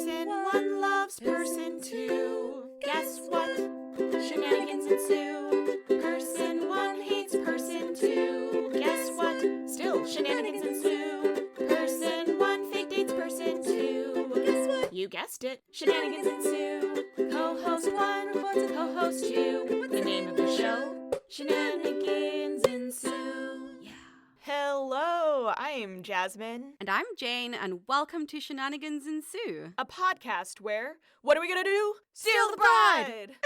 Person one loves person two. Guess what? Shenanigans ensue. Person one hates person two. Guess what? Still shenanigans ensue. Person one fake dates person two. Guess what? You guessed it. Shenanigans ensue. Co-host one reports to co-host two. The name of the show? Shenanigans ensue. Yeah. Hello, I'm Jasmine. And I'm Jane, and welcome to Shenanigans Ensue. A podcast where, what are we gonna do? Steal the bride!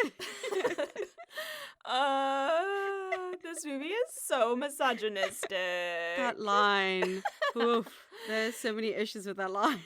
This movie is so misogynistic. That line. Oof. There's so many issues with that line.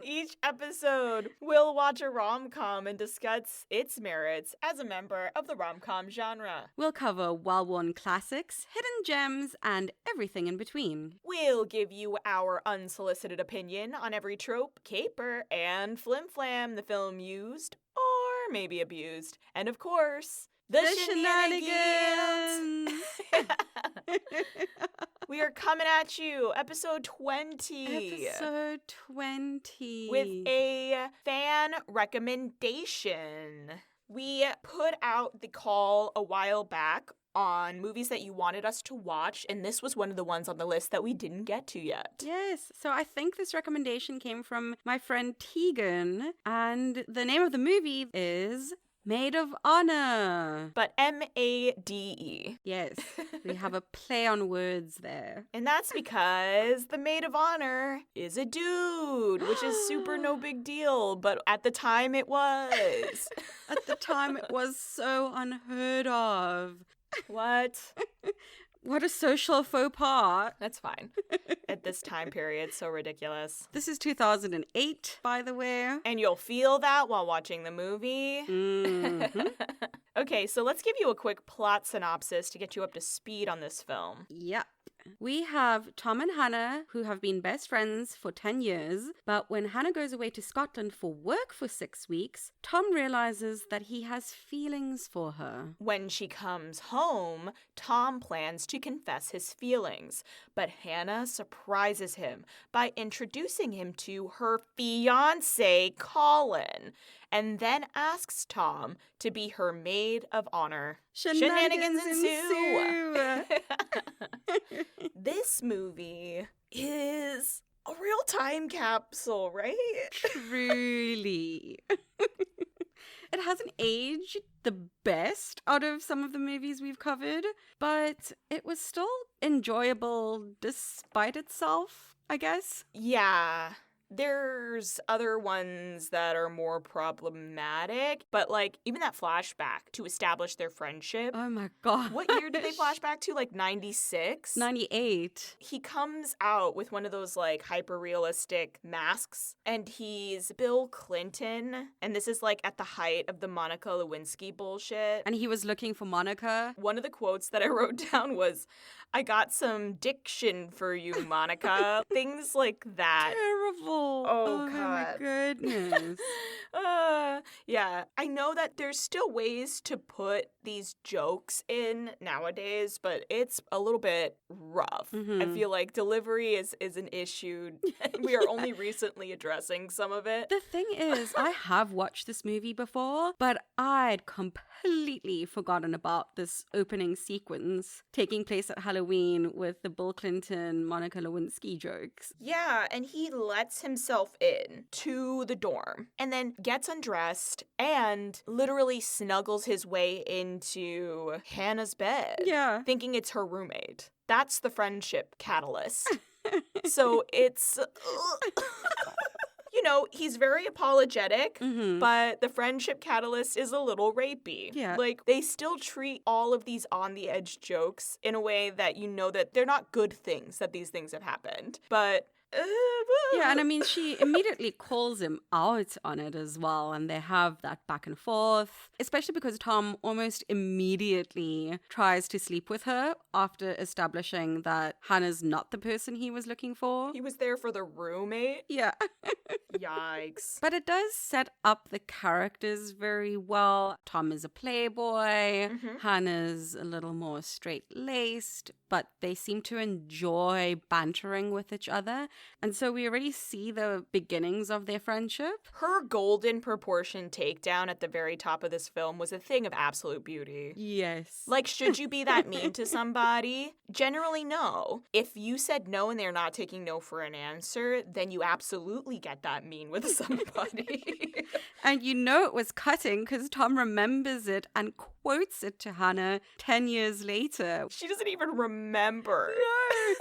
Each episode, we'll watch a rom-com and discuss its merits as a member of the rom-com genre. We'll cover well-worn classics, hidden gems, and everything in between. We'll give you our unsolicited opinion on every trope, caper, and flim-flam the film used, or maybe abused. And of course, the shenanigans! We are coming at you, episode 20. Episode 20. With a fan recommendation. We put out the call a while back on movies that you wanted us to watch, and this was one of the ones on the list that we didn't get to yet. Yes, so I think this recommendation came from my friend Tegan, and the name of the movie is Maid of Honor. But M-A-D-E. Yes, we have a play on words there. And that's because the Maid of Honor is a dude, which is super no big deal, but at the time it was. At the time it was so unheard of. What? What a social faux pas. That's fine. At this time period, so ridiculous. This is 2008, by the way. And you'll feel that while watching the movie. Mm-hmm. Okay, so let's give you a quick plot synopsis to get you up to speed on this film. Yep. We have Tom and Hannah, who have been best friends for 10 years, but when Hannah goes away to Scotland for work for 6 weeks, Tom realizes that he has feelings for her. When she comes home, Tom plans to confess his feelings, but Hannah surprises him by introducing him to her fiancé, Colin, and then asks Tom to be her maid of honor. Shenanigans ensue! This movie is a real time capsule, right? Truly. It hasn't aged the best out of some of the movies we've covered, but it was still enjoyable despite itself, I guess. Yeah. There's other ones that are more problematic, but like even that flashback to establish their friendship. Oh my god. What year did they flash back to? Like 96? 98. He comes out with one of those like hyper-realistic masks, and he's Bill Clinton, and this is like at the height of the Monica Lewinsky bullshit. And he was looking for Monica. One of the quotes that I wrote down was, "I got some diction for you, Monica." Things like that. Terrible. Oh, God. My goodness. Yeah, I know that there's still ways to put these jokes in nowadays, but it's a little bit rough. Mm-hmm. I feel like delivery is an issue. We are only recently addressing some of it. The thing is, I have watched this movie before, but I'd completely forgotten about this opening sequence taking place at Halloween with the Bill Clinton, Monica Lewinsky jokes. Yeah, and he lets himself in to the dorm and then gets undressed and literally snuggles his way into Hannah's bed. Yeah. Thinking it's her roommate. That's the friendship catalyst. So it's... You know, he's very apologetic, but the friendship catalyst is a little rapey. Yeah. Like, they still treat all of these on-the-edge jokes in a way that you know that they're not good things, that these things have happened. But... Yeah, and I mean, she immediately calls him out on it as well, and they have that back and forth, especially because Tom almost immediately tries to sleep with her after establishing that Hannah's not the person he was looking for. He was there for the roommate? Yeah. Yikes. But it does set up the characters very well. Tom is a playboy, Hannah's a little more straight-laced, but they seem to enjoy bantering with each other. And so we already see the beginnings of their friendship. Her golden proportion takedown at the very top of this film was a thing of absolute beauty. Yes. Like, should you be that mean to somebody? Generally, no. If you said no and they're not taking no for an answer, then you absolutely get that mean with somebody. And you know it was cutting because Tom remembers it and quotes it to Hannah 10 years later. She doesn't even remember. No.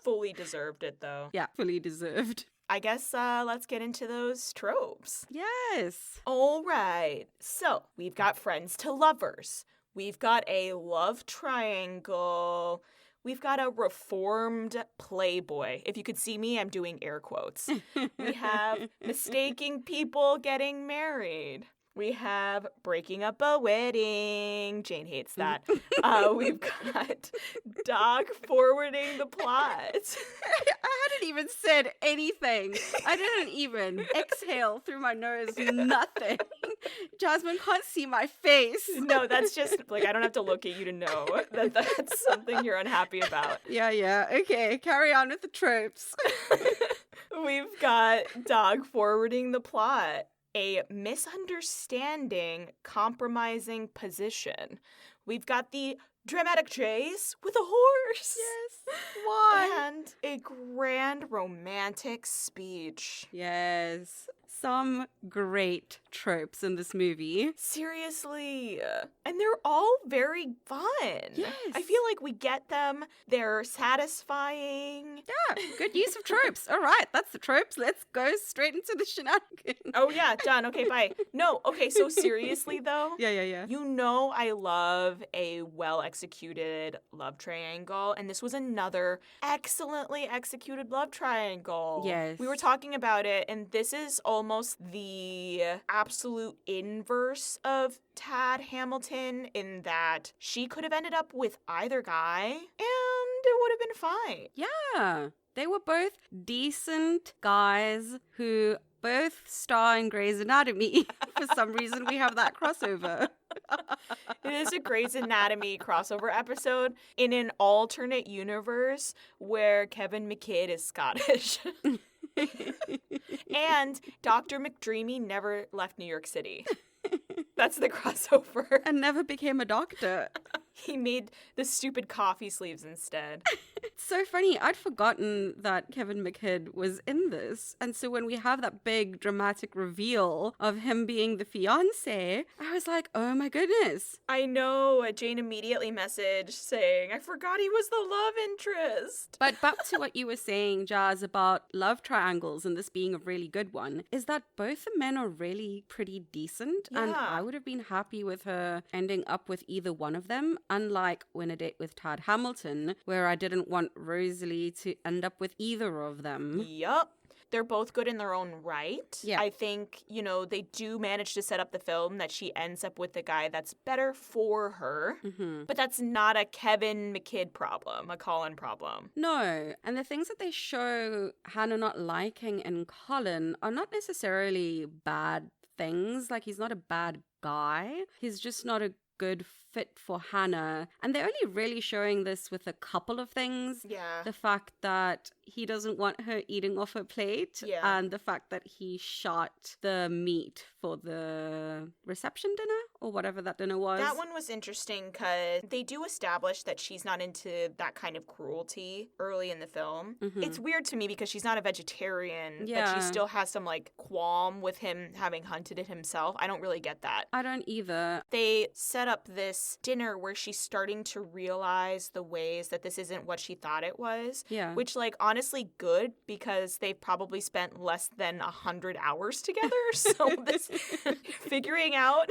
Fully deserved it, though. Yeah, fully deserved. I guess let's get into those tropes. Yes. All right. So we've got friends to lovers. We've got a love triangle. We've got a reformed playboy. If you could see me, I'm doing air quotes. We have mistaking people getting married. We have breaking up a wedding. Jane hates that. We've got dog forwarding the plot. I hadn't even said anything. I didn't even exhale through my nose. Nothing. Jasmine can't see my face. No, that's just, like, I don't have to look at you to know that that's something you're unhappy about. Yeah. Okay, carry on with the tropes. We've got dog forwarding the plot. A misunderstanding, compromising position. We've got the dramatic chase with a horse. Yes. Why? And a grand romantic speech. Yes. Some great tropes in this movie. Seriously. And they're all very fun. Yes. I feel like we get them. They're satisfying. Yeah, good use of tropes. All right, that's the tropes. Let's go straight into the shenanigans. Oh, yeah, done. Okay, bye. No, okay, so seriously, though. Yeah. You know I love a well-executed love triangle, and this was another excellently executed love triangle. Yes. We were talking about it, and this is almost the absolute inverse of Tad Hamilton in that she could have ended up with either guy, and it would have been fine. Yeah. They were both decent guys who both star in Grey's Anatomy. For some reason, we have that crossover. It is a Grey's Anatomy crossover episode in an alternate universe where Kevin McKidd is Scottish. And Dr. McDreamy never left New York City. That's the crossover. And never became a doctor. He made the stupid coffee sleeves instead. It's so funny. I'd forgotten that Kevin McKidd was in this. And so when we have that big dramatic reveal of him being the fiancé, I was like, oh my goodness. I know. Jane immediately messaged saying, I forgot he was the love interest. But back to what you were saying, Jazz, about love triangles and this being a really good one, is that both the men are really pretty decent. Yeah. And I would have been happy with her ending up with either one of them. Unlike Win a Date with Tad Hamilton, where I didn't want Rosalie to end up with either of them. Yup. They're both good in their own right. Yeah. I think, they do manage to set up the film that she ends up with the guy that's better for her. Mm-hmm. But that's not a Kevin McKidd problem, a Colin problem. No. And the things that they show Hannah not liking in Colin are not necessarily bad things. Like, he's not a bad guy. He's just not a good fit for Hannah. And they're only really showing this with a couple of things. Yeah. The fact that he doesn't want her eating off her plate. Yeah. And the fact that he shot the meat for the reception dinner or whatever that dinner was. That one was interesting because they do establish that she's not into that kind of cruelty early in the film. Mm-hmm. It's weird to me because she's not a vegetarian, but Yeah. she still has some qualm with him having hunted it himself. I don't really get that. I don't either. They set up this dinner where she's starting to realize the ways that this isn't what she thought it was. Yeah. Which, honestly good because they've probably spent less than 100 hours together. So this figuring out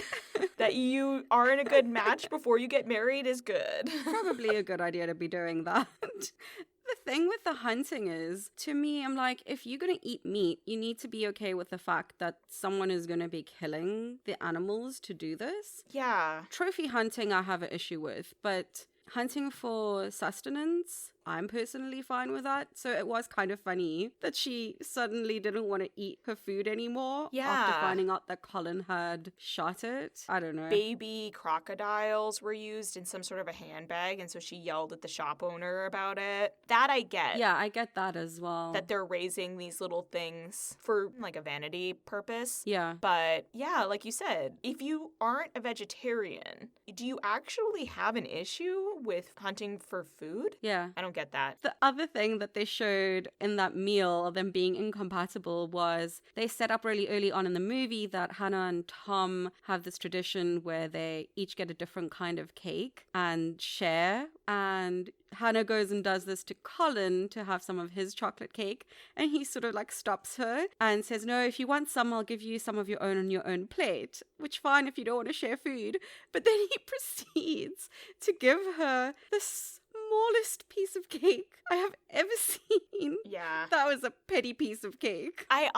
that you aren't a good match before you get married is good. Probably a good idea to be doing that. The thing with the hunting is, to me, I'm like, if you're going to eat meat, you need to be okay with the fact that someone is going to be killing the animals to do this. Yeah. Trophy hunting, I have an issue with, but hunting for sustenance, I'm personally fine with that. So it was kind of funny that she suddenly didn't want to eat her food anymore after Yeah. finding out that Colin had shot it. I don't know. Baby crocodiles were used in some sort of a handbag, and so she yelled at the shop owner about it. That I get. Yeah, I get that as well. That they're raising these little things for like a vanity purpose. Yeah. But yeah, like you said, if you aren't a vegetarian, do you actually have an issue with hunting for food? Yeah. I don't get that. The other thing that they showed in that meal of them being incompatible was they set up really early on in the movie that Hannah and Tom have this tradition where they each get a different kind of cake and share. And Hannah goes and does this to Colin to have some of his chocolate cake, and he sort of like stops her and says, no, if you want some, I'll give you some of your own on your own plate, which fine if you don't want to share food. But then he proceeds to give her the smallest piece of cake I have ever seen. Yeah. That was a petty piece of cake. I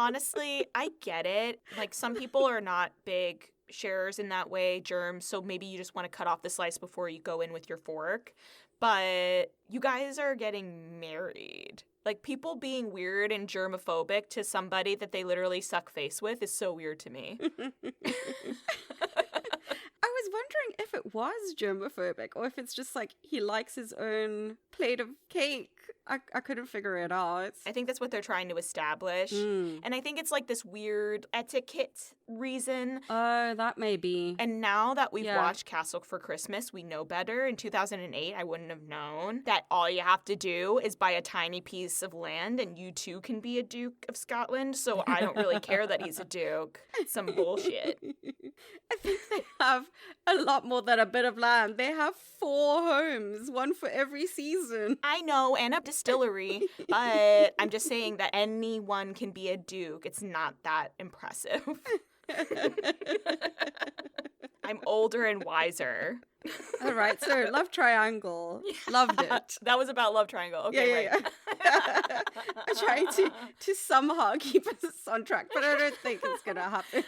get it. Like, some people are not big sharers in that way, germs, so maybe you just want to cut off the slice before you go in with your fork. But you guys are getting married. Like, people being weird and germophobic to somebody that they literally suck face with is so weird to me. I was wondering if it was germophobic or if it's just like he likes his own plate of cake. I couldn't figure it out. I think that's what they're trying to establish. And I think it's like this weird etiquette reason. Oh, that may be. And now that we've watched Castle for Christmas, we know better. In 2008, I wouldn't have known that all you have to do is buy a tiny piece of land and you too can be a Duke of Scotland. So I don't really care that he's a Duke. It's some bullshit. I think they have a lot more than a bit of land. They have 4 homes, one for every season. I know, and a distillery, but I'm just saying that anyone can be a Duke. It's not that impressive. I'm older and wiser. All right, so Love Triangle. Loved it. That was about Love Triangle. Okay, yeah. I'm trying to somehow keep us on track, but I don't think it's going to happen.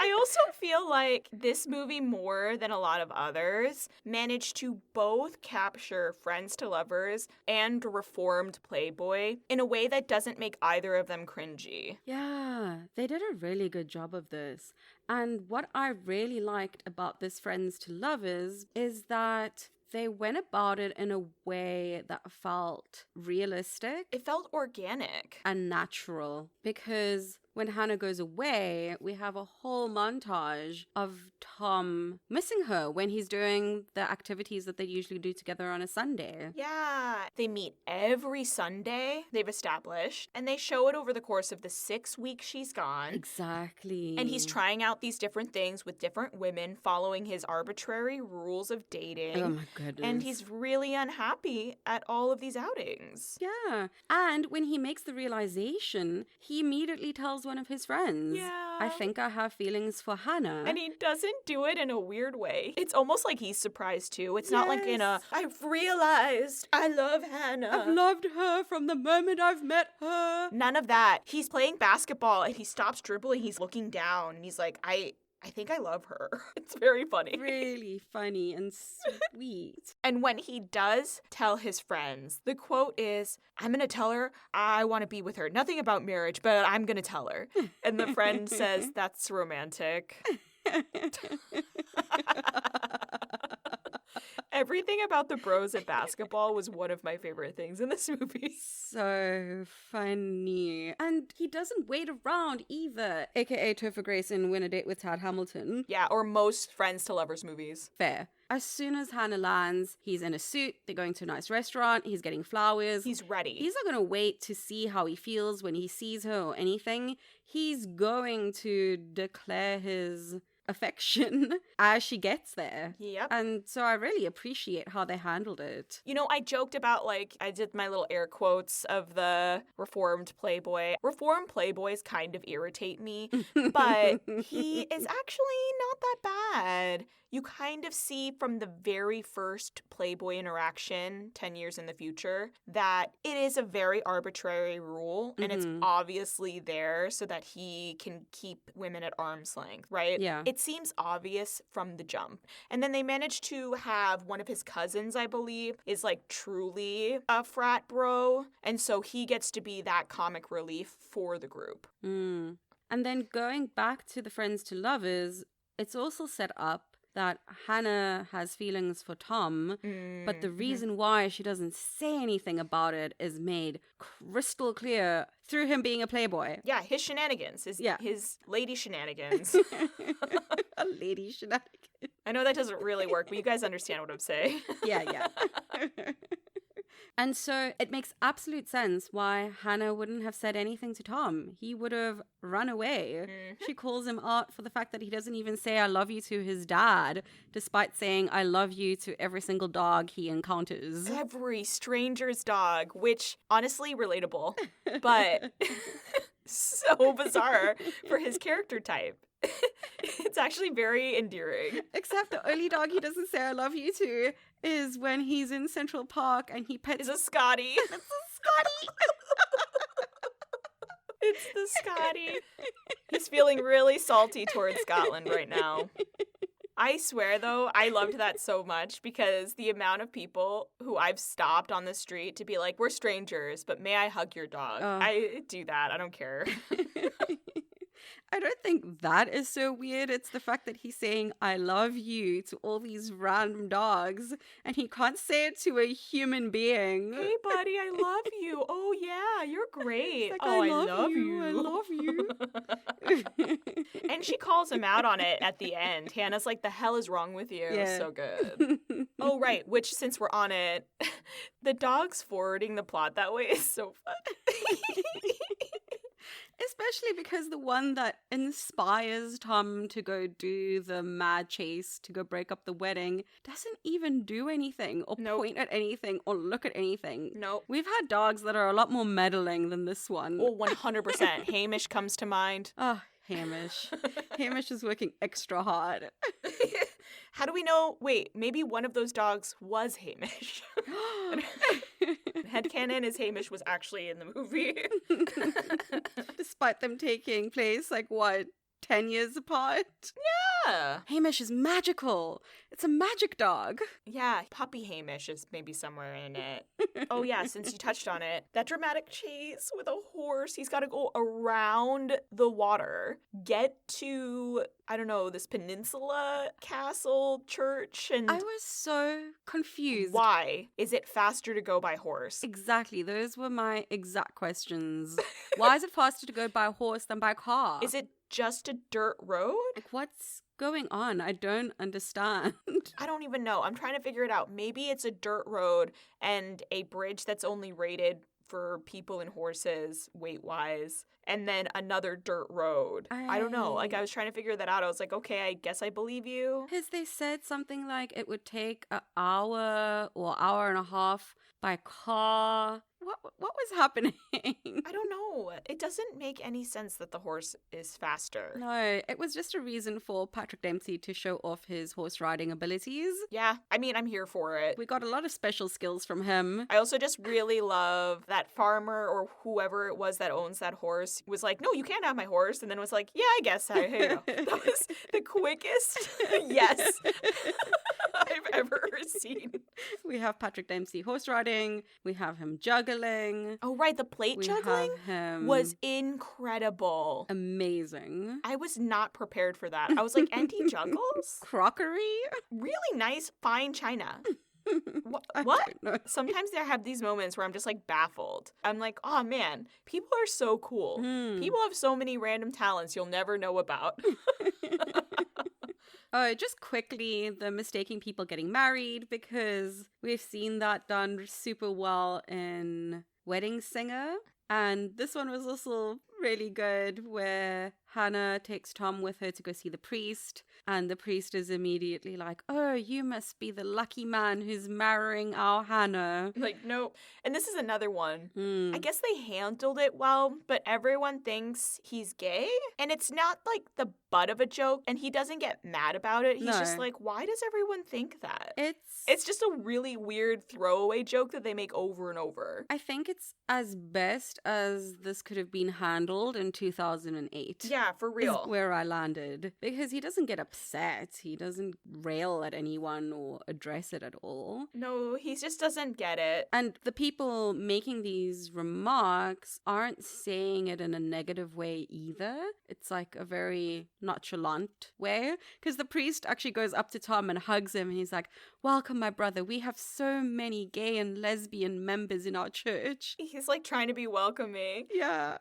I also feel like this movie, more than a lot of others, managed to both capture friends to lovers and reformed Playboy in a way that doesn't make either of them cringy. Yeah, they did a really good job of this. And what I really liked about this Friends to Lovers is that they went about it in a way that felt realistic. It felt organic. And natural. Because when Hannah goes away, we have a whole montage of Tom missing her when he's doing the activities that they usually do together on a Sunday. Yeah. They meet every Sunday, they've established, and they show it over the course of the 6 weeks she's gone. Exactly. And he's trying out these different things with different women, following his arbitrary rules of dating. Oh my goodness. And he's really unhappy at all of these outings. Yeah. And when he makes the realization, he immediately tells one of his friends, Yeah. I think I have feelings for Hannah. And he doesn't do it in a weird way. It's almost like he's surprised too. It's not like in a, I've realized I love Hannah. I've loved her from the moment I've met her. None of that. He's playing basketball and he stops dribbling. He's looking down and he's like, I think I love her. It's very funny. Really funny and sweet. And when he does tell his friends, the quote is, I'm going to tell her I want to be with her. Nothing about marriage, but I'm going to tell her. And the friend says, that's romantic. Everything about the bros at basketball was one of my favorite things in this movie. So funny. And he doesn't wait around either, aka Topher Grace in Win a Date with Tad Hamilton. Yeah, or most Friends to Lovers movies. Fair. As soon as Hannah lands, he's in a suit, they're going to a nice restaurant, he's getting flowers. He's ready. He's not going to wait to see how he feels when he sees her or anything. He's going to declare his affection as she gets there. Yep. And so I really appreciate how they handled it. You know, I joked about, like, I did my little air quotes of the reformed Playboy. Reformed Playboys kind of irritate me, but he is actually not that bad. You kind of see from the very first Playboy interaction 10 years in the future that it is a very arbitrary rule, and it's obviously there so that he can keep women at arm's length, right? Yeah. it seems obvious from the jump. And then they managed to have one of his cousins, I believe, is like truly a frat bro. And so he gets to be that comic relief for the group. Mm. And then going back to the friends to lovers, it's also set up that Hannah has feelings for Tom, but the reason why she doesn't say anything about it is made crystal clear through him being a playboy. Yeah, his shenanigans, his lady shenanigans. A lady shenanigans. I know that doesn't really work, but you guys understand what I'm saying. Yeah. And so it makes absolute sense why Hannah wouldn't have said anything to Tom. He would have run away. She calls him out for the fact that he doesn't even say I love you to his dad, despite saying I love you to every single dog he encounters. Every stranger's dog, which honestly relatable, but so bizarre for his character type. It's actually very endearing. Except the only dog he doesn't say I love you to is when he's in Central Park and he pets... It's a Scotty. It's a Scotty. It's the Scotty. He's feeling really salty towards Scotland right now. I swear, though, I loved that so much because the amount of people who I've stopped on the street to be like, we're strangers, but may I hug your dog? I do that. I don't care. I don't think that is so weird. It's the fact that he's saying, I love you to all these random dogs, and he can't say it to a human being. Hey, buddy, I love you. Oh, yeah, you're great. Like, oh, I love you. I love you. And she calls him out on it at the end. Hannah's like, the hell is wrong with you? Yeah. So good. Oh, right, which, since we're on it, the dogs forwarding the plot that way is so fun. Especially because the one that inspires Tom to go do the mad chase, to go break up the wedding, doesn't even do anything or point at anything or look at anything. Nope. We've had dogs that are a lot more meddling than this one. Oh, 100%. Hamish comes to mind. Oh, Hamish. Hamish is working extra hard. How do we know? Wait, maybe one of those dogs was Hamish. Headcanon is Hamish was actually in the movie. Despite them taking place, 10 years apart? Yeah. Hamish is magical. It's a magic dog. Yeah, puppy Hamish is maybe somewhere in it. Oh yeah, since you touched on it, that dramatic chase with a horse, he's got to go around the water, get to, I don't know, this peninsula, castle, church, and... I was so confused. Why is it faster to go by horse? Exactly. Those were my exact questions. Why is it faster to go by horse than by car? Is it just a dirt road? What's going on? I don't understand. I don't even know. I'm trying to figure it out. Maybe it's a dirt road and a bridge that's only rated for people and horses weight-wise, and then another dirt road. I don't know. I was trying to figure that out. I was like, okay, I guess I believe you. Because they said something like it would take an hour or hour and a half by car. What was happening? I don't know. It doesn't make any sense that the horse is faster. No, it was just a reason for Patrick Dempsey to show off his horse riding abilities. Yeah, I mean, I'm here for it. We got a lot of special skills from him. I also just really love that farmer or whoever it was that owns that horse was like, no, you can't have my horse. And then was like, yeah, I guess. Here you go. That was the quickest yes I've ever seen. We have Patrick Dempsey horse riding. We have him juggling. Oh, right. The plate juggling was incredible. Amazing. I was not prepared for that. I was like, and he juggles? Crockery? Really nice, fine china. What? Sometimes I have these moments where I'm just like baffled. I'm like, oh man, people are so cool. People have so many random talents you'll never know about. Oh, just quickly, the mistaking people getting married, because we've seen that done super well in Wedding Singer. And this one was also really good, where Hannah takes Tom with her to go see the priest, and the priest is immediately like, oh, you must be the lucky man who's marrying our Hannah. Like, no. And this is another one. I guess they handled it well, but everyone thinks he's gay, and it's not like the butt of a joke, and he doesn't get mad about it. He's just like, why does everyone think that? It's just a really weird throwaway joke that they make over and over. I think it's as best as this could have been handled in 2008. Yeah, Yeah, for is real. where I landed. Because he doesn't get upset. He doesn't rail at anyone or address it at all. No, he just doesn't get it. And the people making these remarks aren't saying it in a negative way either. It's like a very nonchalant way. Because the priest actually goes up to Tom and hugs him. And he's like, welcome, my brother. We have so many gay and lesbian members in our church. He's like trying to be welcoming. Yeah.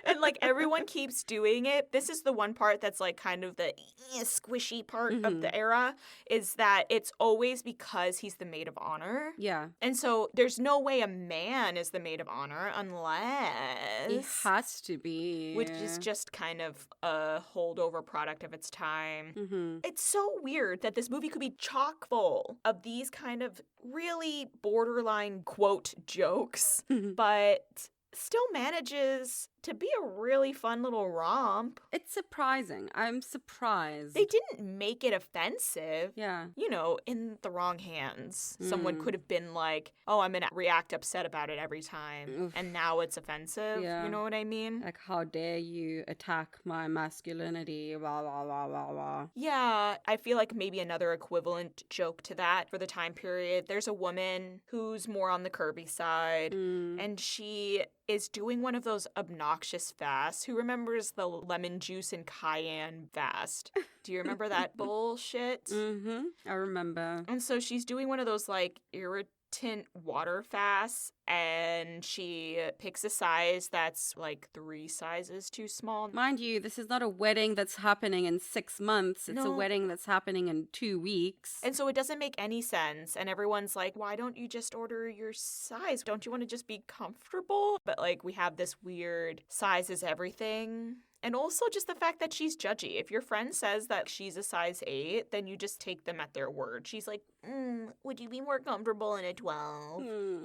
And like everyone keeps doing it. This is the one part that's like kind of the squishy part of the era, is that it's always because he's the maid of honor. Yeah. And so there's no way a man is the maid of honor unless It has to be. which is just kind of a holdover product of its time. Mm-hmm. It's so weird that this movie could be chock full of these kind of really borderline quote jokes, but still manages to be a really fun little romp. It's surprising. I'm surprised. They didn't make it offensive. Yeah. You know, in the wrong hands. Someone could have been like, oh, I'm going to react upset about it every time. Oof. And now it's offensive. Yeah. You know what I mean? Like, how dare you attack my masculinity, blah, blah, blah, blah, blah. Yeah, I feel like maybe another equivalent joke to that for the time period. There's a woman who's more on the curvy side, and she is doing one of those obnoxious fasts. Who remembers the lemon juice and cayenne fast? Do you remember that bullshit? Mm-hmm. I remember. And so she's doing one of those like irritant water fasts, and she picks a size that's like 3 sizes too small. Mind you, this is not a wedding that's happening in 6 months. It's a No. wedding that's happening in 2 weeks. And so it doesn't make any sense. And everyone's like, why don't you just order your size? Don't you want to just be comfortable? But like, we have this weird size is everything. And also just the fact that she's judgy. If your friend says that she's a size 8, then you just take them at their word. She's like, would you be more comfortable in a 12?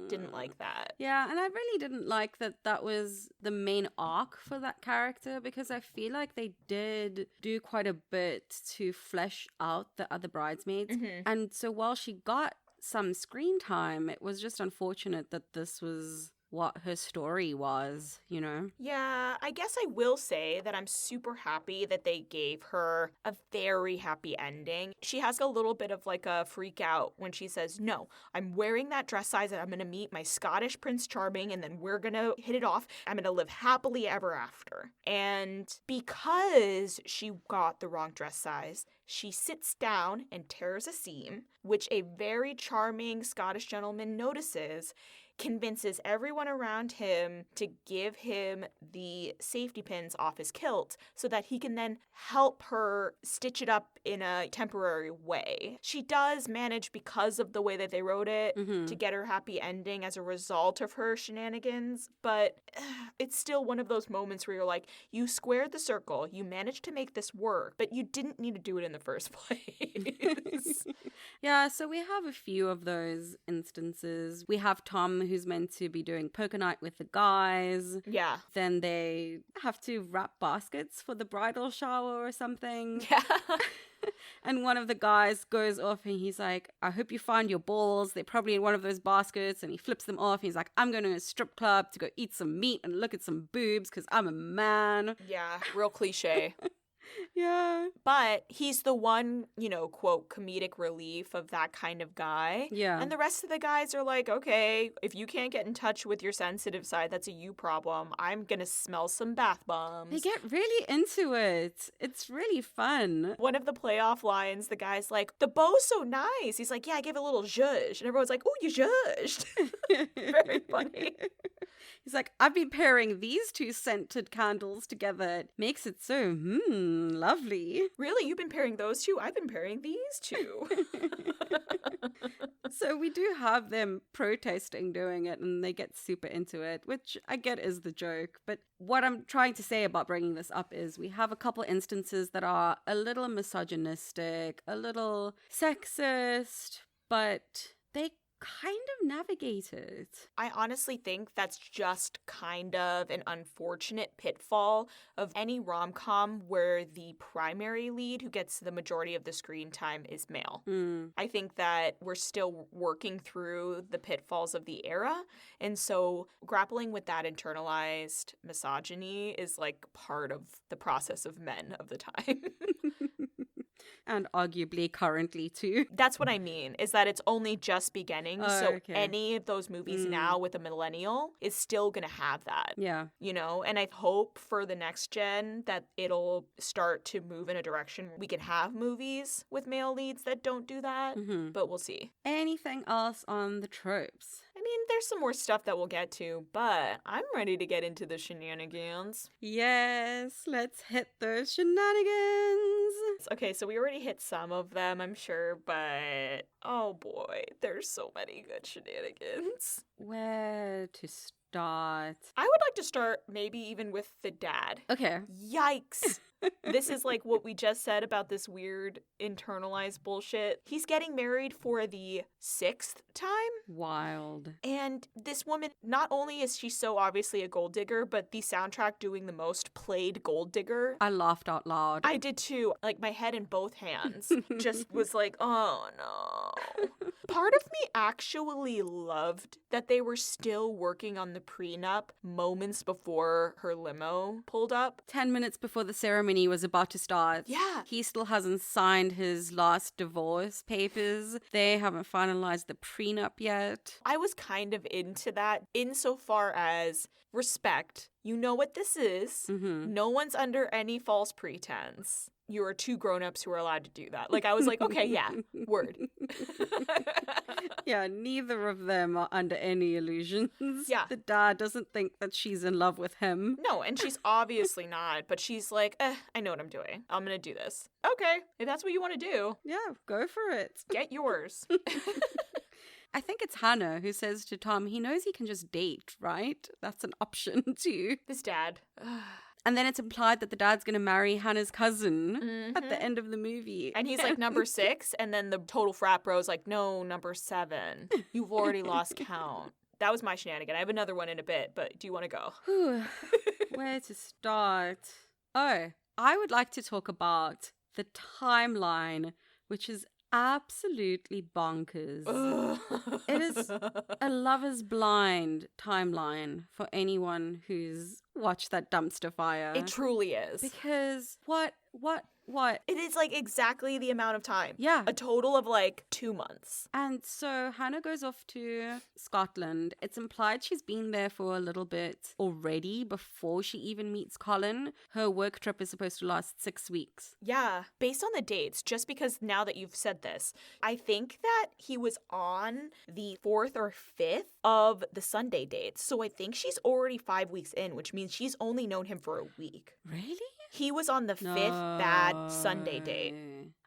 Didn't like that. Yeah, and I really didn't like that that was the main arc for that character, because I feel like they did do quite a bit to flesh out the other bridesmaids. And so while she got some screen time, it was just unfortunate that this was what her story was, you know? Yeah, I guess I will say that I'm super happy that they gave her a very happy ending. She has a little bit of like a freak out when she says, no, I'm wearing that dress size and I'm going to meet my Scottish Prince Charming and then we're going to hit it off. I'm going to live happily ever after. And because she got the wrong dress size, she sits down and tears a seam, which a very charming Scottish gentleman notices, convinces everyone around him to give him the safety pins off his kilt so that he can then help her stitch it up in a temporary way. She does manage, because of the way that they wrote it, to get her happy ending as a result of her shenanigans, but it's still one of those moments where you're like, you squared the circle, you managed to make this work, but you didn't need to do it in the first place. Yeah, so we have a few of those instances. We have Tom, who's meant to be doing poker night with the guys. Yeah. Then they have to wrap baskets for the bridal shower or something. Yeah. And one of the guys goes off and he's like, I hope you find your balls. They're probably in one of those baskets. And he flips them off. He's like, I'm going to a strip club to go eat some meat and look at some boobs because I'm a man. Yeah, real cliche. Yeah. But he's the one, you know, quote, comedic relief of that kind of guy. Yeah. And the rest of the guys are like, okay, if you can't get in touch with your sensitive side, that's a you problem. I'm going to smell some bath bombs. They get really into it. It's really fun. One of the playoff lines, the guy's like, the bow's so nice. He's like, yeah, I gave it a little zhuzh. And everyone's like, oh, you zhuzhed. Very funny. He's like, I've been pairing these 2 scented candles together. It makes it so, lovely. Really? You've been pairing those 2? I've been pairing these 2. So we do have them protesting doing it, and they get super into it, which I get is the joke. But what I'm trying to say about bringing this up is we have a couple instances that are a little misogynistic, a little sexist, but they kind of navigate it. I honestly think that's just kind of an unfortunate pitfall of any rom-com where the primary lead who gets the majority of the screen time is male. I think that we're still working through the pitfalls of the era, and so grappling with that internalized misogyny is like part of the process of men of the time. And arguably currently too. That's what I mean, is that it's only just beginning. So okay. any of those movies now with a millennial is still going to have that. Yeah. You know, and I hope for the next gen that it'll start to move in a direction where we can have movies with male leads that don't do that. But we'll see. Anything else on the tropes? I mean, there's some more stuff that we'll get to, but I'm ready to get into the shenanigans. Yes, let's hit those shenanigans. Okay, so we already hit some of them, I'm sure, but oh boy, there's so many good shenanigans. Where to start? I would like to start maybe even with the dad. Okay. Yikes. This is like what we just said about this weird internalized bullshit. He's getting married for the 6th time. Wild. And this woman, not only is she so obviously a gold digger, but the soundtrack doing the most played gold digger. I laughed out loud. I did too. Like my head in both hands just was like, oh no. Part of me actually loved that they were still working on the prenup moments before her limo pulled up. 10 minutes before the ceremony was about to start. Yeah. He still hasn't signed his last divorce papers. They haven't finalized the prenup yet. I was kind of into that insofar as respect. You know what this is. No one's under any false pretense. You are two grown-ups who are allowed to do that. Like, I was like, okay, yeah, word. Yeah, neither of them are under any illusions. Yeah. The dad doesn't think that she's in love with him. No, and she's obviously not, but she's like, I know what I'm doing. I'm gonna do this. Okay, if that's what you want to do, Yeah, go for it. get yours. I think it's Hannah who says to Tom, he knows he can just date, right? That's an option too. This dad. And then it's implied that the dad's going to marry Hannah's cousin at the end of the movie. And he's like number 6, and then the total frat bro's like, no, number 7. You've already lost count. That was my shenanigan. I have another one in a bit, but do you want to go? Where to start? Oh, I would like to talk about the timeline, which is absolutely bonkers. It is a Love is Blind timeline for anyone who's watched that dumpster fire. It truly is. Because what? It is like exactly the amount of time. Yeah. A total of like 2 months. And so Hannah goes off to Scotland. It's implied she's been there for a little bit already before she even meets Colin. Her work trip is supposed to last 6 weeks. Yeah. Based on the dates, just because now that you've said this, I think that he was on the 4th or 5th of the Sunday dates. So I think she's already 5 weeks in, which means she's only known him for a week. Really? He was on the 5th bad Sunday date.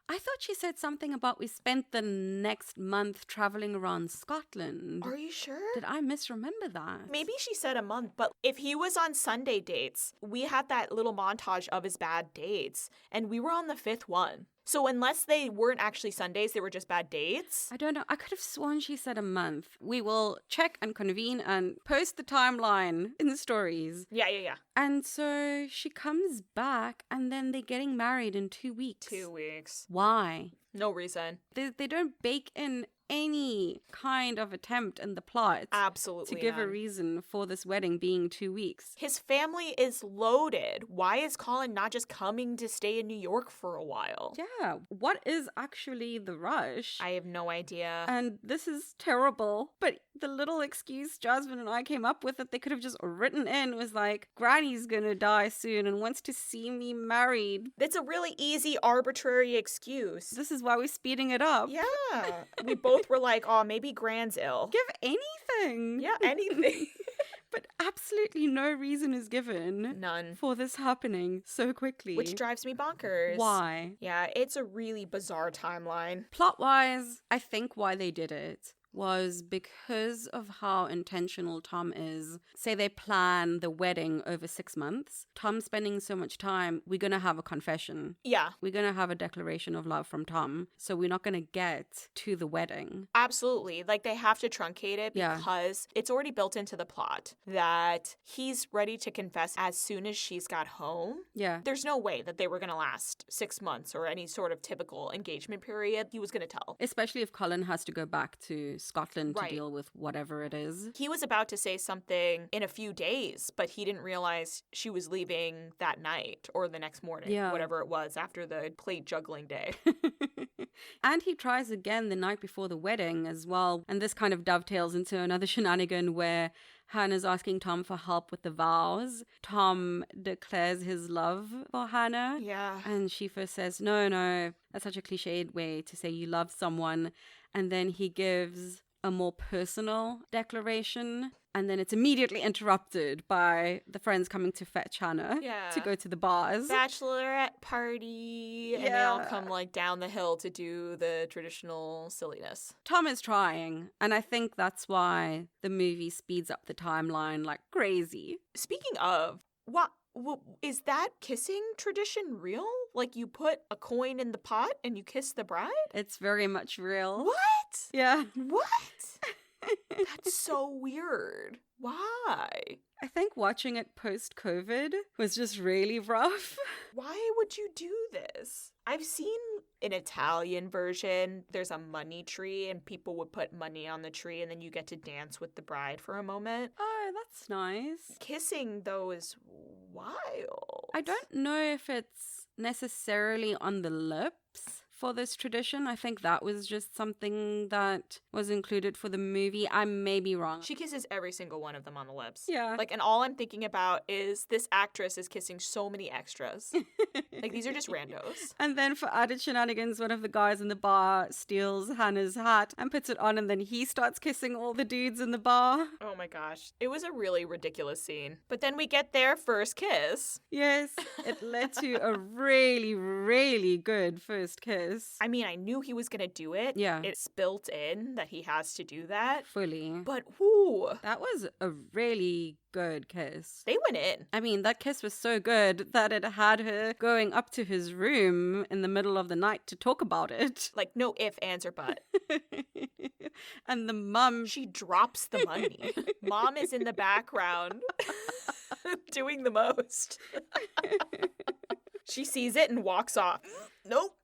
I thought she said something about we spent the next month traveling around Scotland. Are you sure? Did I misremember that? Maybe she said a month, but if he was on Sunday dates, we had that little montage of his bad dates, and we were on the 5th one. So unless they weren't actually Sundays, they were just bad dates. I don't know. I could have sworn she said a month. We will check and convene and post the timeline in the stories. Yeah. And so she comes back and then they're getting married in 2 weeks. 2 weeks. Why? No reason. They don't bake in any kind of attempt in the plot Absolutely to give a none. reason for this wedding being 2 weeks. His family is loaded. Why is Colin not just coming to stay in New York for a while? Yeah, what is actually the rush? I have no idea. And this is terrible, but the little excuse Jasmine and I came up with that they could have just written in was like, Granny's gonna die soon and wants to see me married. That's a really easy, arbitrary excuse. This is why we're speeding it up. Yeah. We both were like, oh, maybe Gran's ill. Give anything. Yeah, anything. But absolutely no reason is given. None. For this happening so quickly. Which drives me bonkers. Why? Yeah, it's a really bizarre timeline. Plot-wise, I think why they did it was because of how intentional Tom is. Say they plan the wedding over 6 months. Tom spending so much time, we're going to have a confession. Yeah. We're going to have a declaration of love from Tom. So we're not going to get to the wedding. Absolutely. Like, they have to truncate it Yeah. because it's already built into the plot that he's ready to confess as soon as she's got home. Yeah. There's no way that they were going to last 6 months or any sort of typical engagement period. He was going to tell. Especially if Colin has to go back to Scotland Right. to deal with whatever it is. He was about to say something in a few days, but he didn't realize she was leaving that night or the next morning, Yeah. whatever it was, after the plate juggling day. And he tries again the night before the wedding as well. And this kind of dovetails into another shenanigan where Hannah's asking Tom for help with the vows. Tom declares his love for Hannah. Yeah. And she first says, no, that's such a cliched way to say you love someone. And then he gives a more personal declaration. And then it's immediately interrupted by the friends coming to fetch Hannah to go to the bars. Bachelorette party. And they all come like down the hill to do the traditional silliness. Tom is trying. And I think that's why the movie speeds up the timeline like crazy. Speaking of, what is that kissing tradition real? Like, you put a coin in the pot and you kiss the bride? It's very much real. What? Yeah. What? That's so weird. Why? I think watching it post-COVID was just really rough. Why would you do this? I've seen an Italian version. There's a money tree and people would put money on the tree and then you get to dance with the bride for a moment. Oh, that's nice. Kissing, though, is wild. I don't know if it's necessarily on the lips for this tradition. I think that was just something that was included for the movie. I may be wrong. She kisses every single one of them on the lips. Yeah. Like, and all I'm thinking about is this actress is kissing so many extras. Like, these are just randos. And then for added shenanigans, one of the guys in the bar steals Hannah's hat and puts it on, and then he starts kissing all the dudes in the bar. Oh my gosh. It was a really ridiculous scene. But then we get their first kiss. Yes, it led to a really, really good first kiss. I mean, I knew he was going to do it. Yeah. It's built in that he has to do that. Fully. But whoo, That was a really good kiss. they went in. I mean, that kiss was so good that it had her going up to his room in the middle of the night to talk about it. Like, no if, ands, or but. And the mum, She drops the money. Mom is in the background doing the most. She sees it and walks off. Nope.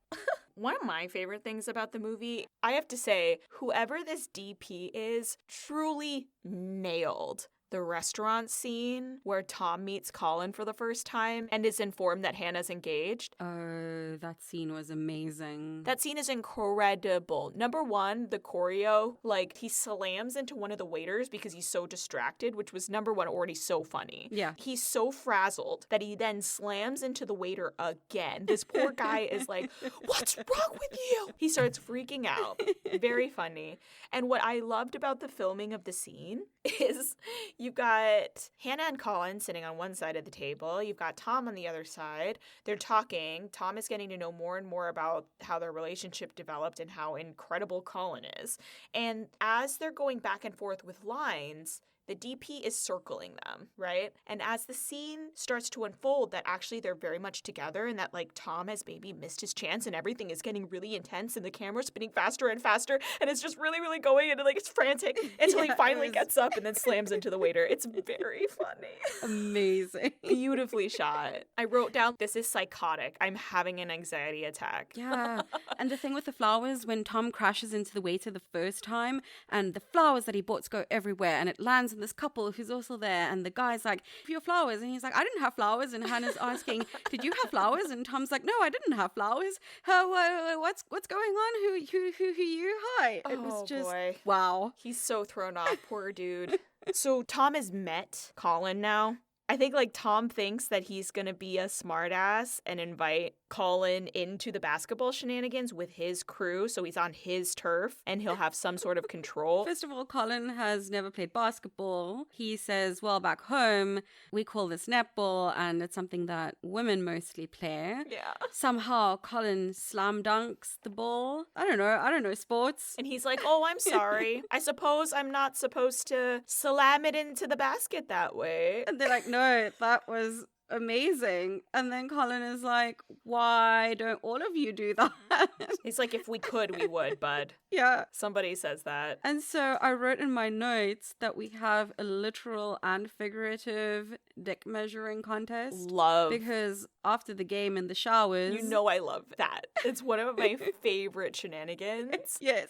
One of my favorite things about the movie, I have to say, whoever this DP is truly nailed the restaurant scene where Tom meets Colin for the first time and is informed that Hannah's engaged. oh, that scene was amazing. That scene is incredible. Number one, the choreo, like, he slams into one of the waiters because he's so distracted, which was, number one, already so funny. Yeah. He's so frazzled that he then slams into the waiter again. This poor guy is like, what's wrong with you? He starts freaking out. Very funny. And what I loved about the filming of the scene is you've got Hannah and Colin sitting on one side of the table. You've got Tom on the other side. They're talking. Tom is getting to know more and more about how their relationship developed and how incredible Colin is. And as they're going back and forth with lines, the DP is circling them, right? And as the scene starts to unfold, that actually they're very much together and that, like, Tom has maybe missed his chance and everything is getting really intense and the camera's spinning faster and faster and it's just really, really going and, like, it's frantic until he finally gets up and then slams into the waiter. It's very funny. Amazing. Beautifully shot. I wrote down, this is psychotic. I'm having an anxiety attack. Yeah. And the thing with the flowers, when Tom crashes into the waiter the first time and the flowers that he bought go everywhere and it lands in this couple who's also there and the guy's like, your flowers, and he's like, I didn't have flowers, and Hannah's asking, did you have flowers? And Tom's like, no, I didn't have flowers. What's going on? Who you? Hi. It was just wow. He's so thrown off, poor dude. So Tom has met Colin now. I think like Tom thinks that he's gonna be a smartass and invite Colin into the basketball shenanigans with his crew, so he's on his turf and he'll have some sort of control. First of all, Colin has never played basketball. He says, well, back home, we call this netball, and it's something that women mostly play. Yeah. Somehow, Colin slam dunks the ball. I don't know sports. And he's like, oh, I'm sorry. I suppose I'm not supposed to slam it into the basket that way. And they're like, no, that was amazing. And then Colin is like, why don't all of you do that? He's like, if we could, we would, bud. Yeah. Somebody says that. And so I wrote in my notes that we have a literal and figurative dick measuring contest. Love. Because after the game in the showers. You know I love that. It's one of my favorite shenanigans. Yes.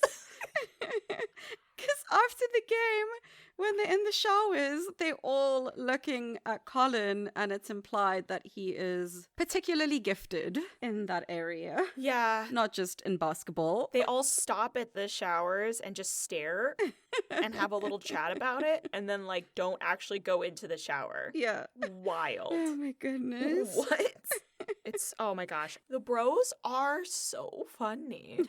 Because after the game, when they're in the showers, they're all looking at Colin, and it's implied that he is particularly gifted in that area. Yeah. Not just in basketball. They all stop at the showers and just stare and have a little chat about it, and then, like, don't actually go into the shower. Yeah. Wild. Oh my goodness. What? It's, oh my gosh. The bros are so funny.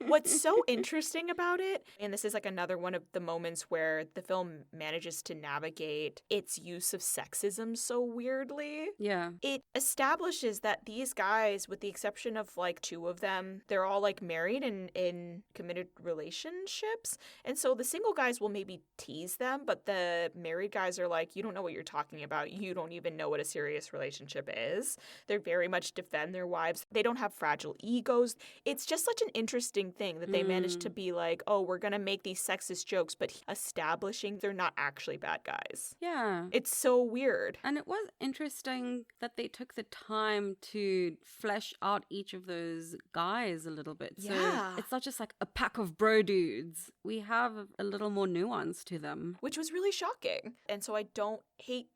What's so interesting about it, and this is like another one of the moments where the film manages to navigate its use of sexism so weirdly. Yeah. It establishes that these guys, with the exception of like two of them, they're all like married and in committed relationships. And so the single guys will maybe tease them, but the married guys are like, you don't know what you're talking about. You don't even know what a serious relationship is. They're very much defend their wives. They don't have fragile egos. It's just such an interesting thing that they managed to be like, oh, we're going to make these sexist jokes, but establishing they're not actually bad guys. Yeah. It's so weird. And it was interesting that they took the time to flesh out each of those guys a little bit. So Yeah. it's not just like a pack of bro dudes. We have a little more nuance to them. Which was really shocking. And so I don't hate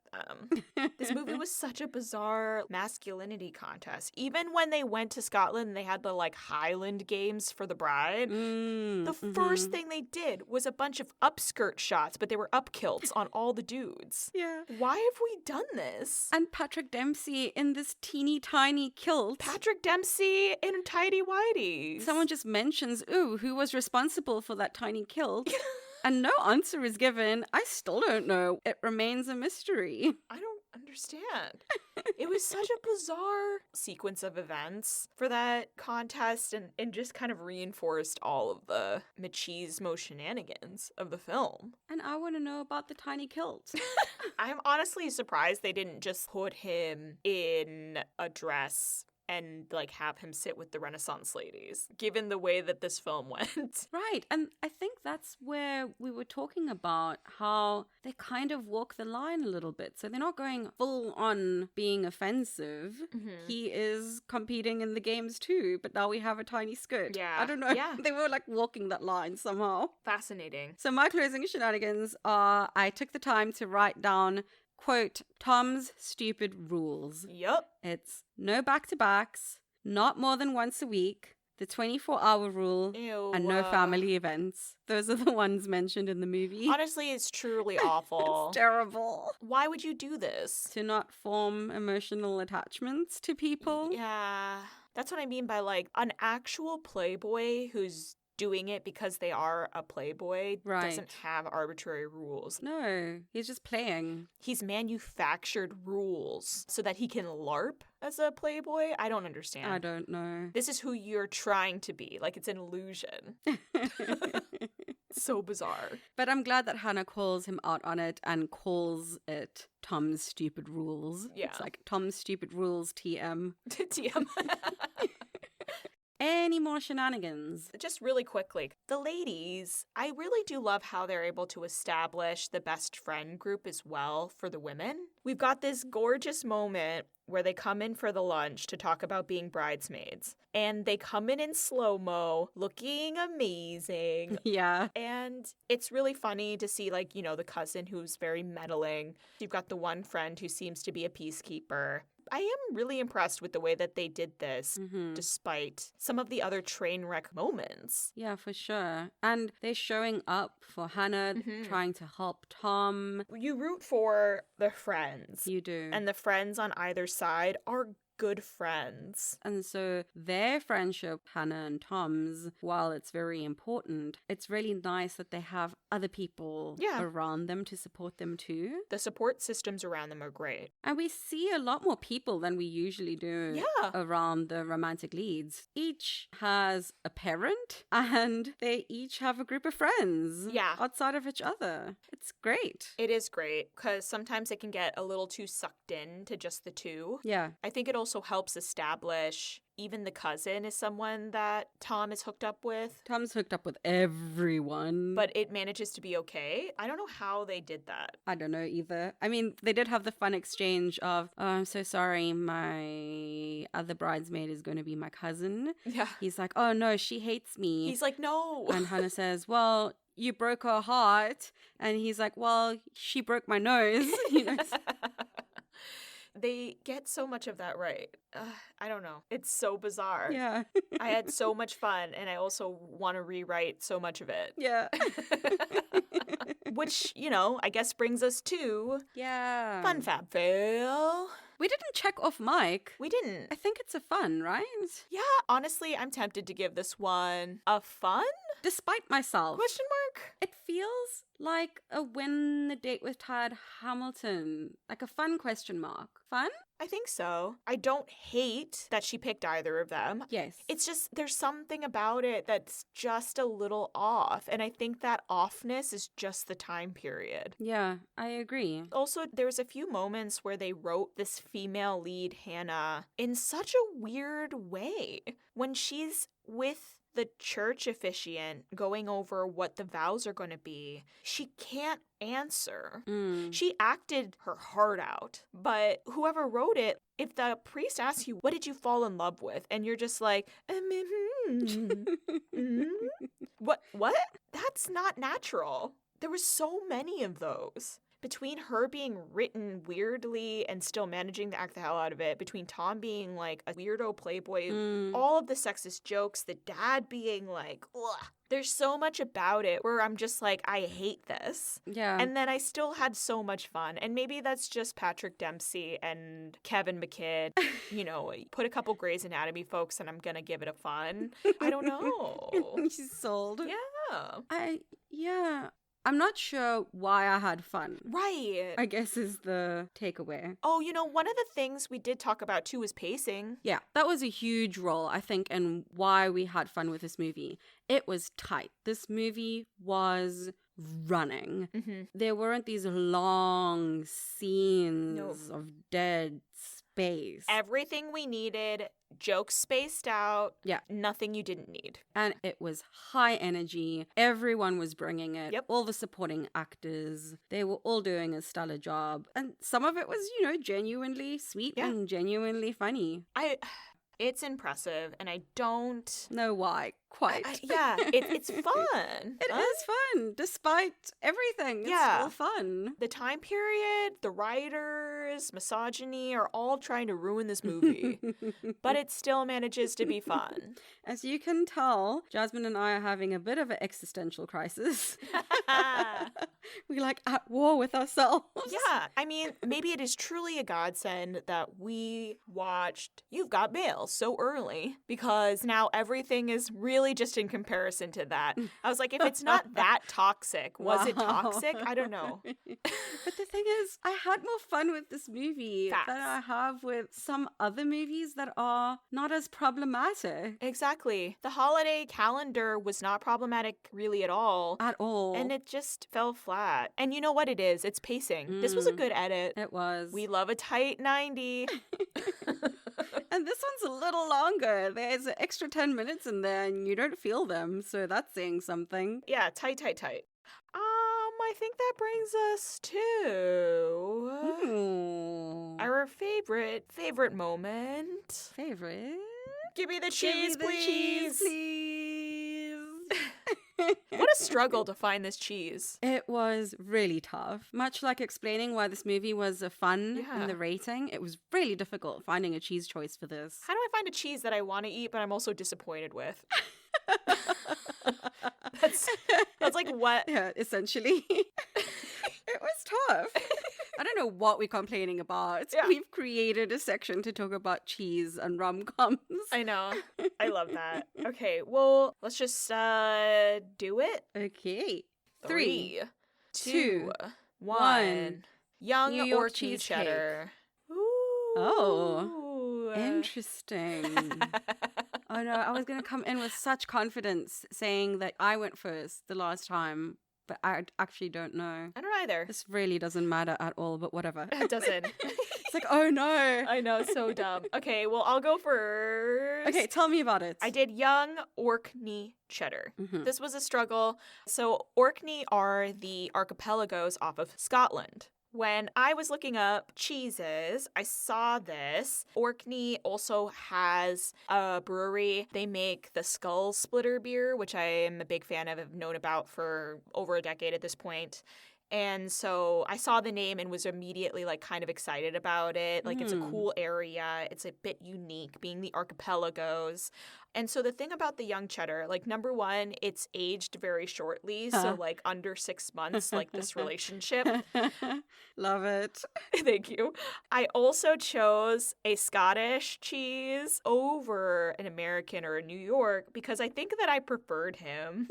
this movie was such a bizarre masculinity contest. Even when they went to Scotland and they had the like Highland games for the bride, the first thing they did was a bunch of upskirt shots, but they were up kilts on all the dudes. Yeah. Why have we done this? And Patrick Dempsey in this teeny tiny kilt. Patrick Dempsey in tidy whities. Someone just mentions, ooh, who was responsible for that tiny kilt? And no answer is given. I still don't know. It remains a mystery. I don't understand. It was such a bizarre sequence of events for that contest and just kind of reinforced all of the machismo shenanigans of the film. And I want to know about the tiny kilt. I'm honestly surprised they didn't just put him in a dress and like have him sit with the Renaissance ladies, given the way that this film went. Right. And I think that's where we were talking about how they kind of walk the line a little bit. So they're not going full on being offensive. He is competing in the games too, but now we have a tiny skirt. Yeah. I don't know. Yeah. They were like walking that line somehow. Fascinating. So my closing shenanigans are I took the time to write down, quote, Tom's stupid rules. Yup. It's no back-to-backs, not more than once a week, the 24-hour rule, Ew. and no family events. Those are the ones mentioned in the movie. Honestly, it's truly awful. It's terrible. Why would you do this? To not form emotional attachments to people. Yeah. That's what I mean by like an actual playboy who's doing it because they are a playboy doesn't have arbitrary rules. No, he's just playing. He's manufactured rules so that he can LARP as a playboy. I don't understand. I don't know. This is who you're trying to be. Like, it's an illusion. So bizarre. But I'm glad that Hannah calls him out on it and calls it Tom's stupid rules. Yeah. It's like Tom's stupid rules TM. TM. Any more shenanigans? Just really quickly, the ladies, I really do love how they're able to establish the best friend group as well for the women. We've got this gorgeous moment where they come in for the lunch to talk about being bridesmaids. And they come in slow-mo, looking amazing. Yeah. And it's really funny to see, like, you know, the cousin who's very meddling. You've got the one friend who seems to be a peacekeeper. I am really impressed with the way that they did this, Mm-hmm. despite some of the other train wreck moments. Yeah, for sure. And they're showing up for Hannah, Mhm. trying to help Tom. You root for the friends, You do. and the friends on either side are good friends. And so their friendship, Hannah and Tom's, while it's very important, it's really nice that they have other people Yeah. around them to support them too. The support systems around them are great. And we see a lot more people than we usually do Yeah. around the romantic leads. Each has a parent and they each have a group of friends Yeah. outside of each other. It's great. It is great because sometimes it can get a little too sucked in to just the two. Yeah. I think it also helps establish even the cousin is someone that Tom is hooked up with, Tom's hooked up with everyone. but it manages to be okay. I don't know how they did that. I don't know either. I mean, they did have the fun exchange of, oh, I'm so sorry, my other bridesmaid is going to be my cousin. Yeah. He's like, oh no, she hates me. He's like, no. And Hannah says, well, you broke her heart. And he's like, well, she broke my nose. You know? They get so much of that right. I don't know. It's so bizarre. Yeah. I had so much fun, and I also want to rewrite so much of it. Yeah. Which, I guess brings us to Yeah. Fun Fab Fail. We didn't check off Mike. We didn't. I think it's a fun, right? Yeah, honestly, I'm tempted to give this one a fun? Despite myself. Question mark? It feels like a win the date with Todd Hamilton. Like a fun question mark. Fun? I think so. I don't hate that she picked either of them. Yes. It's just, there's something about it that's just a little off. And I think that offness is just the time period. Yeah, I agree. Also, there's a few moments where they wrote this female lead, Hannah, in such a weird way. When she's with the church officiant going over what the vows are going to be, she can't answer. She acted her heart out, but whoever wrote it, if the priest asks you, what did you fall in love with? And you're just like, what? That's not natural. There were so many of those. Between her being written weirdly and still managing to act the hell out of it, between Tom being like a weirdo playboy, all of the sexist jokes, the dad being like, ugh. There's so much about it where I'm just like, I hate this. Yeah. And then I still had so much fun. And maybe that's just Patrick Dempsey and Kevin McKidd. Put a couple Grey's Anatomy folks and I'm going to give it a fun. I don't know. She's sold. Yeah. I'm not sure why I had fun. Right. I guess is the takeaway. Oh, one of the things we did talk about too was pacing. Yeah, that was a huge role, I think, and why we had fun with this movie. It was tight. This movie was running. Mm-hmm. There weren't these long scenes of dead space. Everything we needed, jokes spaced out. Yeah. Nothing you didn't need. And it was high energy. Everyone was bringing it. Yep. All the supporting actors, they were all doing a stellar job. And some of it was, genuinely sweet and genuinely funny. It's impressive, and I don't know why quite. It's fun. It is fun, despite everything. It's still fun. The time period, the writers, misogyny are all trying to ruin this movie, but it still manages to be fun. As you can tell, Jasmine and I are having a bit of an existential crisis. We're like at war with ourselves. Yeah, I mean, maybe it is truly a godsend that we watched You've Got Mail so early, because now everything is really just in comparison to that. I was like, if it's not that toxic, was it toxic? I don't know. But the thing is, I had more fun with this movie than I have with some other movies that are not as problematic. Exactly. The holiday calendar was not problematic really at all. At all. And it just fell flat. And you know what it is? It's pacing. This was a good edit. It was. We love a tight 90. And this one's a little longer. There's an extra 10 minutes in there and you don't feel them. So that's saying something. Yeah, tight. I think that brings us to our favorite moment. Favorite? Give me the cheese, please. What a struggle to find this cheese. It was really tough. Much like explaining why this movie was a fun Yeah. in the rating, it was really difficult finding a cheese choice for this. How do I find a cheese that I want to eat but I'm also disappointed with? That's like what? Yeah, essentially. It was tough. I don't know what we're complaining about. Yeah. We've created a section to talk about cheese and rom-coms. I know. I love that. Okay, well, let's just do it. Okay. 3, 2, 2, 1. 1. Young New York Orkney cheesecake. cheddar. Oh, interesting. Oh no, I was going to come in with such confidence saying that I went first the last time, but I actually don't know. I don't either. This really doesn't matter at all, but whatever. It doesn't. It's like, oh no. I know, so dumb. Okay, well, I'll go first. Okay, tell me about it. I did young Orkney cheddar. Mhm. This was a struggle. So Orkney are the archipelagos off of Scotland. When I was looking up cheeses, I saw this. Orkney also has a brewery. They make the Skull Splitter beer, which I am a big fan of. I've known about for over a decade at this point. And so I saw the name and was immediately like kind of excited about it. Like it's a cool area. It's a bit unique being the archipelagos. And so the thing about the young cheddar, like number one, it's aged very shortly. So like under 6 months, like this relationship. Love it. Thank you. I also chose a Scottish cheese over an American or a New York because I think that I preferred him.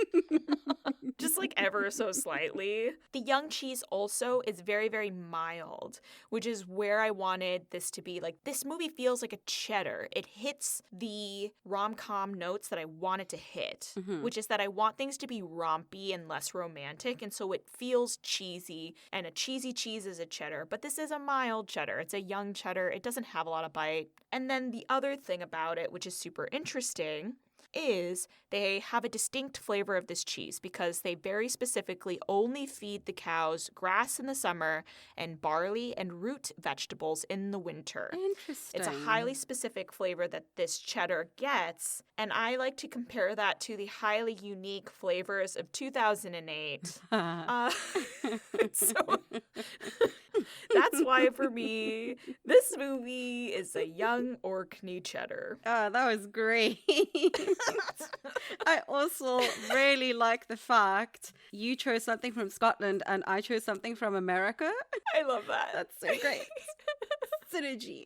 Just like ever so slightly. The young cheese also is very, very mild, which is where I wanted this to be. Like, this movie feels like a cheddar. It hits the rom-com notes that I want it to hit, which is that I want things to be rompy and less romantic, and so it feels cheesy, and a cheesy cheese is a cheddar, but this is a mild cheddar. It's a young cheddar. It doesn't have a lot of bite. And then the other thing about it, which is super interesting, is they have a distinct flavor of this cheese because they very specifically only feed the cows grass in the summer and barley and root vegetables in the winter. Interesting. It's a highly specific flavor that this cheddar gets, and I like to compare that to the highly unique flavors of 2008. So that's why for me, this movie is a young Orkney cheddar. Oh, that was great. I also really like the fact you chose something from Scotland and I chose something from America. I love that. That's so great. Synergy.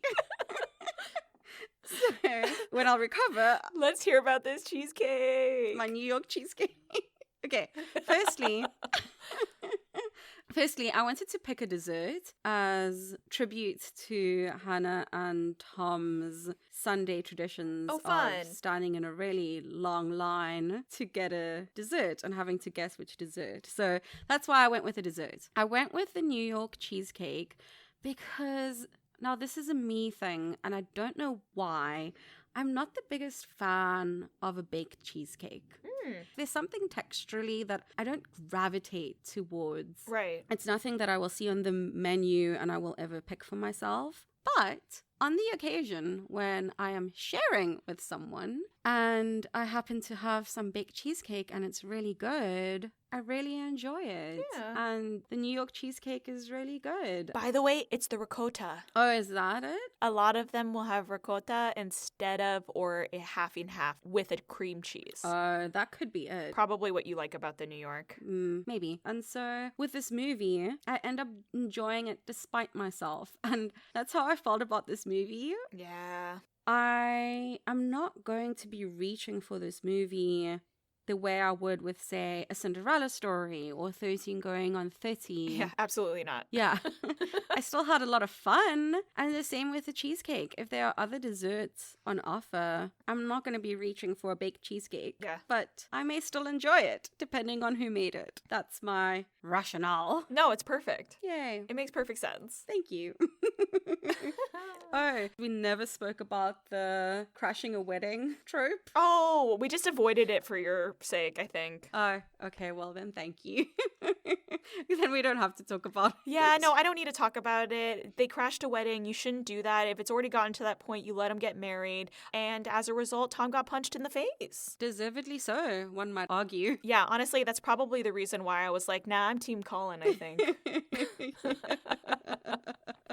So, when I'll recover, Let's hear about this cheesecake. my New York cheesecake. Okay, Firstly, I wanted to pick a dessert as tribute to Hannah and Tom's Sunday traditions Oh, fun. of standing in a really long line to get a dessert and having to guess which dessert. So that's why I went with a dessert. I went with the New York cheesecake because now this is a me thing and I don't know why. I'm not the biggest fan of a baked cheesecake. There's something texturally that I don't gravitate towards. Right. It's nothing that I will see on the menu and I will ever pick for myself. But on the occasion when I am sharing with someone and I happen to have some baked cheesecake and it's really good, I really enjoy it. Yeah. And the New York cheesecake is really good. By the way, it's the ricotta. Oh, is that it? A lot of them will have ricotta instead of or a half and half with a cream cheese. That could be it. Probably what you like about the New York. Maybe. And so with this movie, I end up enjoying it despite myself. And that's how I felt about this movie. Yeah. I am not going to be reaching for this movie the way I would with, say, a Cinderella story or 13 going on 30. Yeah, absolutely not. Yeah. I still had a lot of fun. And the same with the cheesecake. If there are other desserts on offer, I'm not going to be reaching for a baked cheesecake. Yeah. But I may still enjoy it, depending on who made it. That's my rationale. No, it's perfect. Yay. It makes perfect sense. Thank you. Oh, we never spoke about the crashing a wedding trope. Oh, we just avoided it for your their sake, I think. Oh, okay. Well, then thank you. Then we don't have to talk about it. Yeah, no, I don't need to talk about it. They crashed a wedding. You shouldn't do that. If it's already gotten to that point, you let them get married. And as a result, Tom got punched in the face. Deservedly so, one might argue. Yeah, honestly, that's probably the reason why I was like, nah, I'm Team Colin, I think.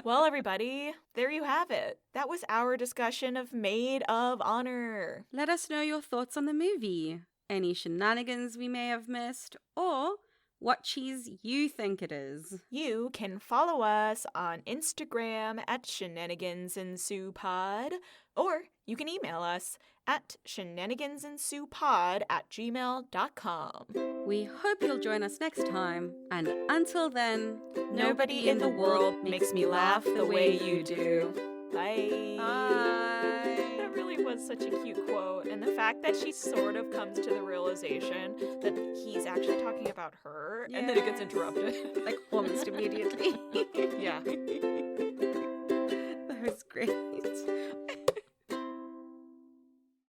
Well, everybody, there you have it. That was our discussion of Maid of Honor. Let us know your thoughts on the movie, any shenanigans we may have missed, or what cheese you think it is. You can follow us on Instagram at shenanigansensuepod, or you can email us at shenanigansensuepod@gmail.com. We hope you'll join us next time, and until then, Nobody in the world makes me laugh the way you do. Bye. Bye. That really was such a cute quote. And the fact that she sort of comes to the realization that he's actually talking about her, and then it gets interrupted. Like almost immediately. Yeah. That was great.